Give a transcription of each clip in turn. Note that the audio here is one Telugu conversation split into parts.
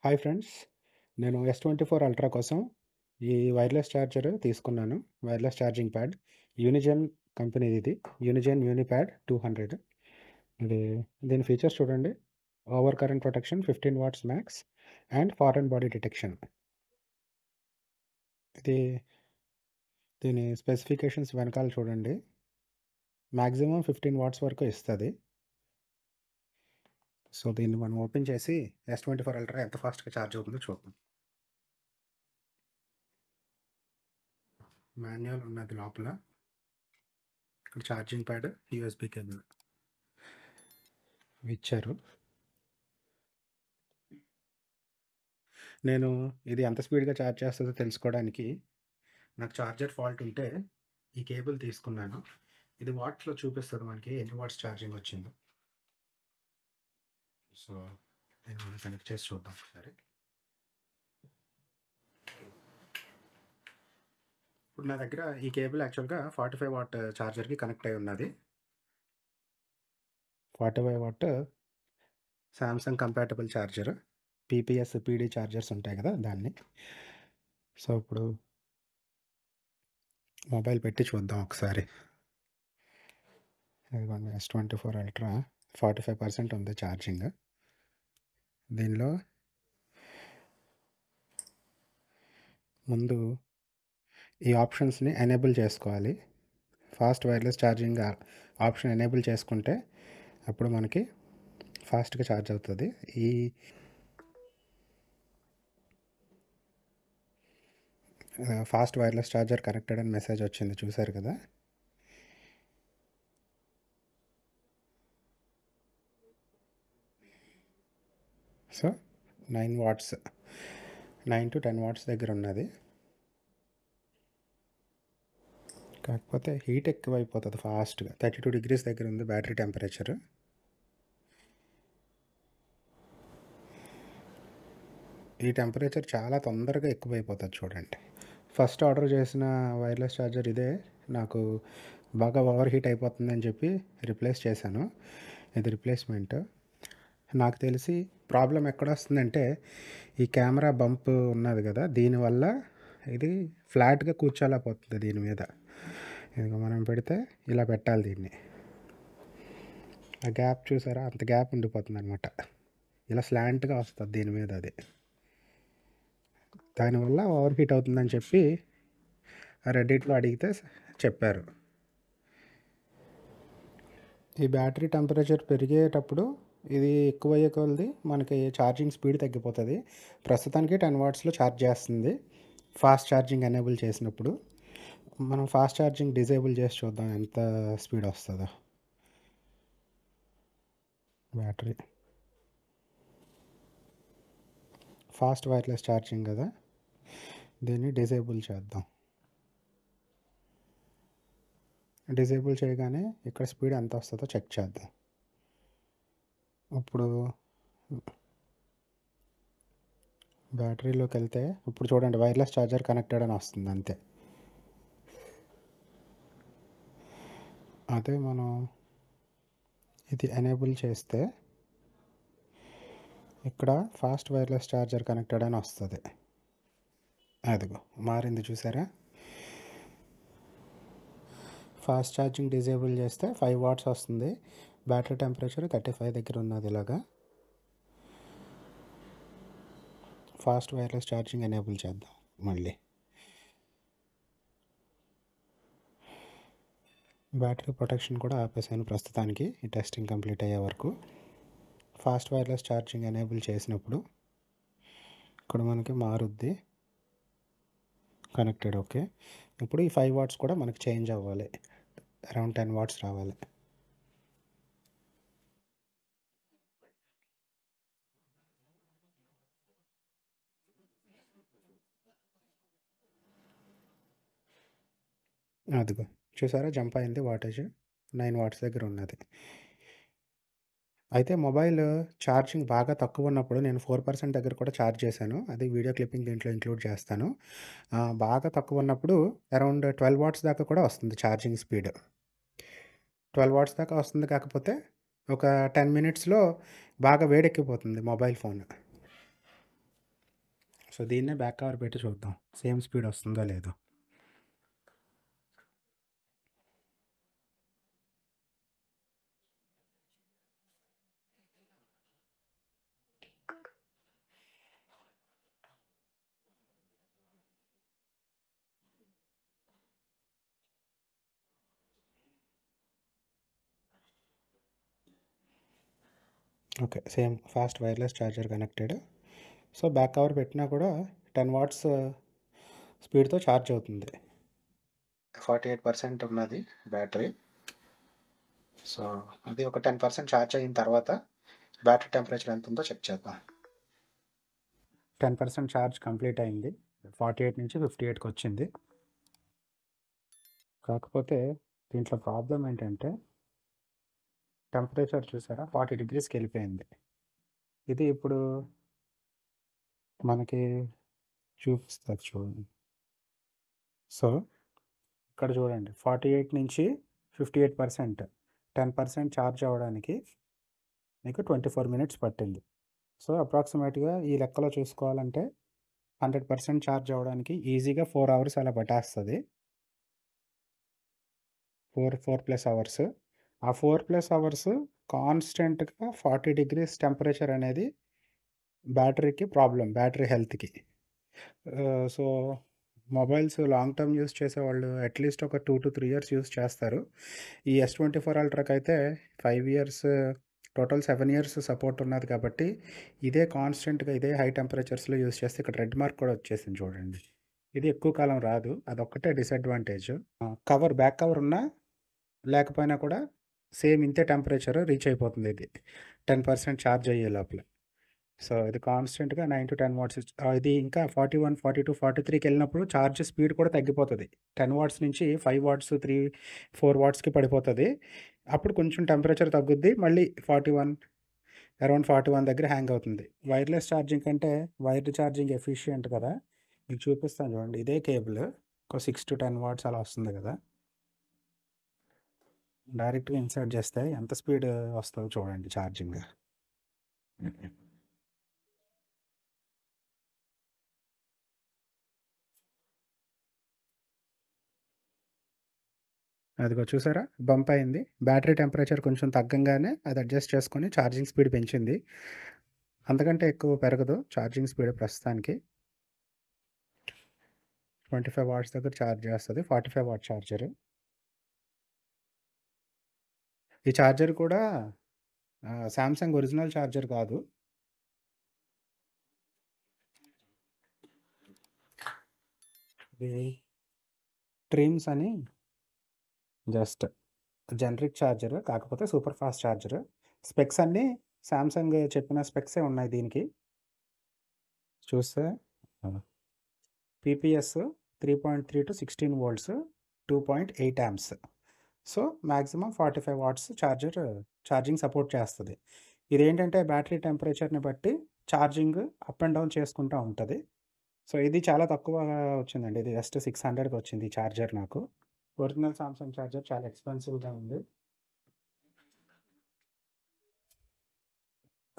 Hi friends. నేను S24 అల్ట్రా కోసం ఈ వైర్‌లెస్ చార్జర్ తీసుకున్నాను. Wireless charging pad. యూనిజెన్ కంపెనీది ఇది. Unigen Unipad 200. ఇది దీని ఫీచర్స్ చూడండి. Over current protection 15 watts max and foreign body detection. ఇది దీని స్పెసిఫికేషన్స్ వెనకాల చూడండి. మాక్సిమం 15 వాట్స్ వరకు ఇస్తది. సో, దీన్ని మనం ఓపెన్ చేసి S24 అల్ట్రా ఎంత ఫాస్ట్‌గా ఛార్జ్ అవుతుందో చూద్దాం. మాన్యువల్ ఉన్నది లోపల. ఇక్కడ ఛార్జింగ్ ప్యాడ్, యూఎస్బీ కేబుల్ ఇచ్చారు. నేను ఇది ఎంత స్పీడ్‌గా ఛార్జ్ చేస్తదో తెలుసుకోవడానికి నాకు ఛార్జర్ ఫాల్ట్ ఉంటే ఈ కేబుల్ తీసుకున్నాను. ఇది వాట్స్‌లో చూపిస్తది మనకి ఎన్ని వాట్స్ ఛార్జింగ్ వచ్చిందో. సో, దీన్ని మనం కనెక్ట్ చేసి చూద్దాం ఒకసారి. ఇప్పుడు నా దగ్గర ఈ కేబుల్ యాక్చువల్‌గా 45 వాట్ ఛార్జర్‌కి కనెక్ట్ అయి ఉన్నది. 45 watt Samsung compatible charger. PPS, PD chargers ఉంటాయి కదా! దాన్ని. సో, ఇప్పుడు మొబైల్ పెట్టి చూద్దాం ఒకసారి. ఇదిగోండి S24 అల్ట్రా 45% ఉంది ఛార్జింగ్. దీనిలో ముందు ఈ ఆప్షన్స్‌ని ఎనేబుల్ చేసుకోవాలి. Fast wireless charging option enable చేసుకుంటే అప్పుడు మనకి ఫాస్ట్‌గా ఛార్జ్ అవుతది. ఈ ఫాస్ట్ వైర్‌లెస్ ఛార్జర్ కనెక్టెడ్ అని మెసేజ్ వచ్చింది చూసారు కదా! సో, 9 వాట్స్ 9-10 వాట్స్ దగ్గర ఉన్నది. కాకపోతే హీట్ ఎక్కువైపోతది ఫాస్ట్‌గా. 32 డిగ్రీస్ దగ్గర ఉంది బ్యాటరీ టెంపరేచర్. ఈ టెంపరేచర్ చాలా తొందరగా ఎక్కువైపోతది చూడండి. ఫస్ట్ ఆర్డర్ చేసిన వైర్‌లెస్ ఛార్జర్ ఇదే. నాకు బాగా ఓవర్ హీట్ అయిపోతుందని చెప్పి రిప్లేస్ చేశాను. ఇది రిప్లేస్‌మెంట్. నాకు తెలిసి ప్రాబ్లమ్ ఎక్కడొస్తుందంటే ఈ కెమెరా బంప్ ఉన్నది కదా! దీనివల్ల ఇది ఫ్లాట్‌గా కూర్చోలేకపోతుంది దీని మీద. ఇదిగో మనం పెడితే ఇలా పెట్టాలి దీన్ని. ఆ గ్యాప్ చూసారా? అంత గ్యాప్ ఉండిపోతుందనమాట. ఇలా స్లాంట్‌గా వస్తది దీని మీద అది. దానివల్ల ఓవర్ హీట్ అవుతుందని చెప్పి రెడ్డిట్‌లో అడిగితే చెప్పారు. ఈ బ్యాటరీ టెంపరేచర్ పెరిగేటప్పుడు ఇది ఎక్కువయ్యే కొలది మనకి ఛార్జింగ్ స్పీడ్ తగ్గిపోతది. ప్రస్తుతానికి 10 వాట్స్‌లో ఛార్జ్ చేస్తుంది. ఫాస్ట్ ఛార్జింగ్ ఎనేబుల్ చేసినప్పుడు. మనం ఫాస్ట్ ఛార్జింగ్ డిజేబుల్ చేసి చూద్దాం ఎంత స్పీడ్ వస్తదో. బ్యాటరీ ఫాస్ట్ వైర్‌లెస్ ఛార్జింగ్ కదా! దీన్ని డిజేబుల్ చేద్దాం. డిజేబుల్ చేయగానే ఇక్కడ స్పీడ్ ఎంత వస్తదో చెక్ చేద్దాం. ఇప్పుడు బ్యాటరీలోకెళ్తే ఇప్పుడు చూడండి వైర్‌లెస్ ఛార్జర్ కనెక్టెడ్ అని వస్తుంది అంతే. అదే మనం ఇది ఎనేబుల్ చేస్తే ఇక్కడ ఫాస్ట్ వైర్‌లెస్ ఛార్జర్ కనెక్టెడ్ అని వస్తది. అదిగో మారింది చూసారా? ఫాస్ట్ ఛార్జింగ్ డిజేబుల్ చేస్తే 5 వాట్స్ వస్తుంది. బ్యాటరీ టెంపరేచర్ 35 దగ్గర ఉన్నది ఇలాగా. ఫాస్ట్ వైర్‌లెస్ ఛార్జింగ్ ఎనేబుల్ చేద్దాం మళ్ళీ. బ్యాటరీ ప్రొటెక్షన్ కూడా ఆపేసాను ప్రస్తుతానికి ఈ టెస్టింగ్ కంప్లీట్ అయ్యే వరకు. ఫాస్ట్ వైర్‌లెస్ ఛార్జింగ్ ఎనేబుల్ చేసినప్పుడు ఇక్కడ మనకి మారుద్ది. Connected okay. ఇప్పుడు ఈ 5 వాట్స్ కూడా మనకి చేంజ్ అవ్వాలి. అరౌండ్ 10 వాట్స్ రావాలి. అదిగో చూసారా జంప్ అయింది వాటేజ్. 9 వాట్స్ దగ్గర ఉన్నది. అయితే మొబైల్ ఛార్జింగ్ బాగా తక్కువ ఉన్నప్పుడు నేను 4% దగ్గర కూడా ఛార్జ్ చేశాను. అది వీడియో క్లిప్పింగ్ దీంట్లో ఇంక్లూడ్ చేస్తాను. బాగా తక్కువ ఉన్నప్పుడు అరౌండ్ 12 వాట్స్ దాకా కూడా వస్తుంది ఛార్జింగ్ స్పీడ్. 12 వాట్స్ దాకా వస్తుంది కాకపోతే ఒక 10 మినిట్స్‌లో బాగా వేడెక్కిపోతుంది మొబైల్ ఫోన్. సో దీన్నే బ్యాక్ కవర్ పెట్టి చూద్దాం సేమ్ స్పీడ్ వస్తుందో లేదో. Okay, same fast wireless charger connected. So back cover పెట్టినా కూడా 10 వాట్స్ స్పీడ్తో ఛార్జ్ అవుతుంది. 48% ఉన్నది బ్యాటరీ. సో అది ఒక 10% ఛార్జ్ అయిన తర్వాత బ్యాటరీ టెంపరేచర్ ఎంత ఉందో చెక్ చేద్దాం. 10% ఛార్జ్ కంప్లీట్ అయింది. 48 నుంచి 58కి వచ్చింది. కాకపోతే దీంట్లో ప్రాబ్లం ఏంటంటే టెంపరేచర్ చూసారా 40 డిగ్రీస్కి వెళ్ళిపోయింది. ఇది ఇప్పుడు మనకి చూపిస్తారు చూడండి. సో ఇక్కడ చూడండి 48 నుంచి 58%, 10% ఛార్జ్ అవ్వడానికి మీకు 24 మినిట్స్ పట్టింది. సో అప్రాక్సిమేట్గా ఈ లెక్కలో చూసుకోవాలంటే 100% ఛార్జ్ అవ్వడానికి ఈజీగా 4 అవర్స్ అలా పట్టేస్తుంది. 4+ అవర్స్. ఆ 4+ అవర్స్ కాన్స్టెంట్గా 40 డిగ్రీస్ టెంపరేచర్ అనేది బ్యాటరీకి ప్రాబ్లం, బ్యాటరీ హెల్త్కి. So mobiles long term use చేసేవాళ్ళు అట్లీస్ట్ ఒక 2 to 3 ఇయర్స్ యూస్ చేస్తారు. ఈ S24 అల్ట్రాకి అయితే 5 ఇయర్స్, టోటల్ 7 ఇయర్స్ సపోర్ట్ ఉన్నది కాబట్టి ఇదే కాన్స్టెంట్గా ఇదే హై టెంపరేచర్స్లో యూస్ చేస్తే ఇక్కడ రెడ్ మార్క్ కూడా వచ్చేసింది చూడండి. ఇది ఎక్కువ కాలం రాదు, అదొక్కటే డిసడ్వాంటేజ్. కవర్ బ్యాక్ కవర్ ఉన్నా లేకపోయినా కూడా సేమ్ ఇంతే టెంపరేచర్ రీచ్ అయిపోతుంది ఇది 10% ఛార్జ్ అయ్యే లోపల. సో ఇది కాన్స్టెంట్గా 9 to 10 వాట్స్. ఇది ఇంకా 41, 42, 43కి వెళ్ళినప్పుడు ఛార్జ్ స్పీడ్ కూడా తగ్గిపోతుంది. 10 వాట్స్ నుంచి 5 వాట్స్, 3, 4 వాట్స్కి పడిపోతుంది. అప్పుడు కొంచెం టెంపరేచర్ తగ్గుద్ది, మళ్ళీ 41, అరౌండ్ 41 దగ్గర హ్యాంగ్ అవుతుంది. వైర్లెస్ ఛార్జింగ్ కంటే వైర్డ్ ఛార్జింగ్ ఎఫిషియంట్ కదా. మీకు చూపిస్తాను చూడండి. ఇదే కేబుల్ ఒక 6 to 10 వాట్స్ అలా వస్తుంది కదా. డైరెక్ట్గా ఇన్సర్ట్ చేస్తే ఎంత స్పీడ్ వస్తుందో చూడండి ఛార్జింగ్. అదిగో చూసారా, బంప్ అయింది. బ్యాటరీ టెంపరేచర్ కొంచెం తగ్గంగానే అది అడ్జస్ట్ చేసుకొని ఛార్జింగ్ స్పీడ్ పెంచింది. అంతకంటే ఎక్కువ పెరగదు ఛార్జింగ్ స్పీడ్ ప్రస్తుతానికి. 25 వాట్స్ దగ్గర ఛార్జ్ చేస్తుంది. 45 వాట్ ఛార్జర్. ఈ ఛార్జర్ కూడా శాంసంగ్ ఒరిజినల్ ఛార్జర్ కాదు. ఇది ట్రిమ్స్ అని జస్ట్ జనరిక్ ఛార్జర్, కాకపోతే సూపర్ ఫాస్ట్ ఛార్జర్. స్పెక్స్ అన్నీ శాంసంగ్ చెప్పిన స్పెక్సే ఉన్నాయి దీనికి. చూస్తే PPS 3.3 to 16 volts, 2.8 amps. So maximum 45 watts charging support చేస్తుంది. ఇదేంటంటే బ్యాటరీ టెంపరేచర్ని బట్టి ఛార్జింగ్ అప్ అండ్ డౌన్ చేసుకుంటూ ఉంటుంది. సో ఇది చాలా తక్కువ వచ్చిందండి. ఇది జస్ట్ 600కి వచ్చింది ఈ ఛార్జర్ నాకు. ఒరిజినల్ సామ్సంగ్ ఛార్జర్ చాలా ఎక్స్పెన్సివ్గా ఉంది.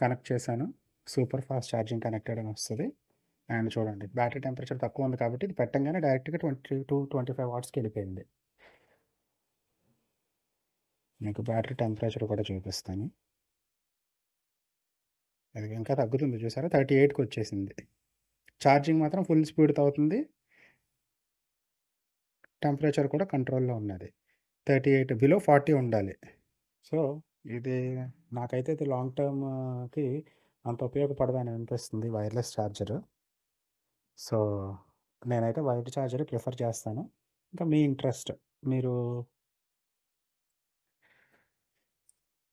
కనెక్ట్ చేశాను, సూపర్ ఫాస్ట్ ఛార్జింగ్ కనెక్టెడ్ అని వస్తుంది. అండ్ చూడండి బ్యాటరీ టెంపరేచర్ తక్కువ ఉంది కాబట్టి ఇది పెట్టంగానే డైరెక్ట్గా 20 to 25 వాట్స్కి వెళ్ళిపోయింది. మీకు బ్యాటరీ టెంపరేచర్ కూడా చూపిస్తాను. అది ఇంకా తగ్గుతుంది చూసారా, 38కి వచ్చేసింది. ఛార్జింగ్ మాత్రం ఫుల్ స్పీడ్తో అవుతుంది. టెంపరేచర్ కూడా కంట్రోల్లో ఉన్నది. 38 బిలో 40 ఉండాలి. సో ఇది నాకైతే ఇది లాంగ్ టర్మ్కి అంత ఉపయోగపడదని అనిపిస్తుంది వైర్లెస్ ఛార్జర్. సో నేనైతే వైర్డ్ ఛార్జర్ ప్రిఫర్ చేస్తాను. ఇంకా మీ ఇంట్రెస్ట్, మీరు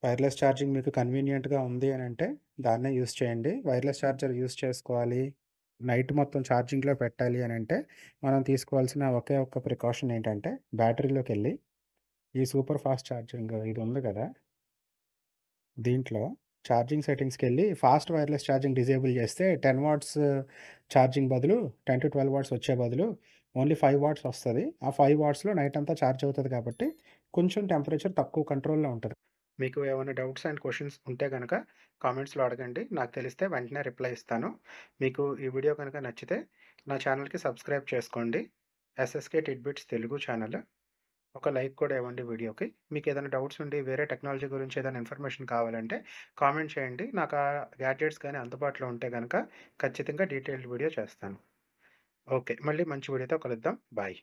వైర్లెస్ ఛార్జింగ్ మీకు కన్వీనియంట్గా ఉంది అని అంటే దాన్నే యూస్ చేయండి. వైర్లెస్ ఛార్జర్ యూస్ చేసుకోవాలి, నైట్ మొత్తం ఛార్జింగ్లో పెట్టాలి అని అంటే మనం తీసుకోవాల్సిన ఒకే ఒక్క ప్రికాషన్ ఏంటంటే బ్యాటరీలోకి వెళ్ళి ఈ సూపర్ ఫాస్ట్ ఛార్జింగ్ ఇది ఉంది కదా, దీంట్లో ఛార్జింగ్ సెట్టింగ్స్కి వెళ్ళి ఫాస్ట్ వైర్లెస్ ఛార్జింగ్ డిజేబుల్ చేస్తే 10 వాట్స్ ఛార్జింగ్ బదులు 10 to 12 వాట్స్ వచ్చే బదులు ఓన్లీ 5 వాట్స్ వస్తుంది. ఆ 5 వాట్స్లో నైట్ అంతా ఛార్జ్ అవుతుంది కాబట్టి కొంచెం టెంపరేచర్ తక్కువ కంట్రోల్లో ఉంటుంది. మీకు ఏమైనా డౌట్స్ అండ్ క్వెషన్స్ ఉంటే గనక కామెంట్స్‌లో అడగండి. నాకు తెలిస్తే వెంటనే రిప్లై ఇస్తాను. మీకు ఈ వీడియో గనక నచ్చితే నా ఛానల్‌కి సబ్స్క్రైబ్ చేసుకోండి. SSK tidbits Telugu channel. ఒక లైక్ కూడా ఇవ్వండి వీడియోకి. మీకేదైనా డౌట్స్ ఉండి వేరే టెక్నాలజీ గురించి ఏదైనా ఇన్ఫర్మేషన్ కావాలంటే కామెంట్ చేయండి. నాకు ఆ గ్యాడ్జెట్స్ గానీ అందుబాటులో ఉంటే గనక ఖచ్చితంగా డీటెయిల్డ్ వీడియో చేస్తాను. ఓకే. మళ్ళీ మంచి వీడియోతో కలుద్దాం. బాయ్.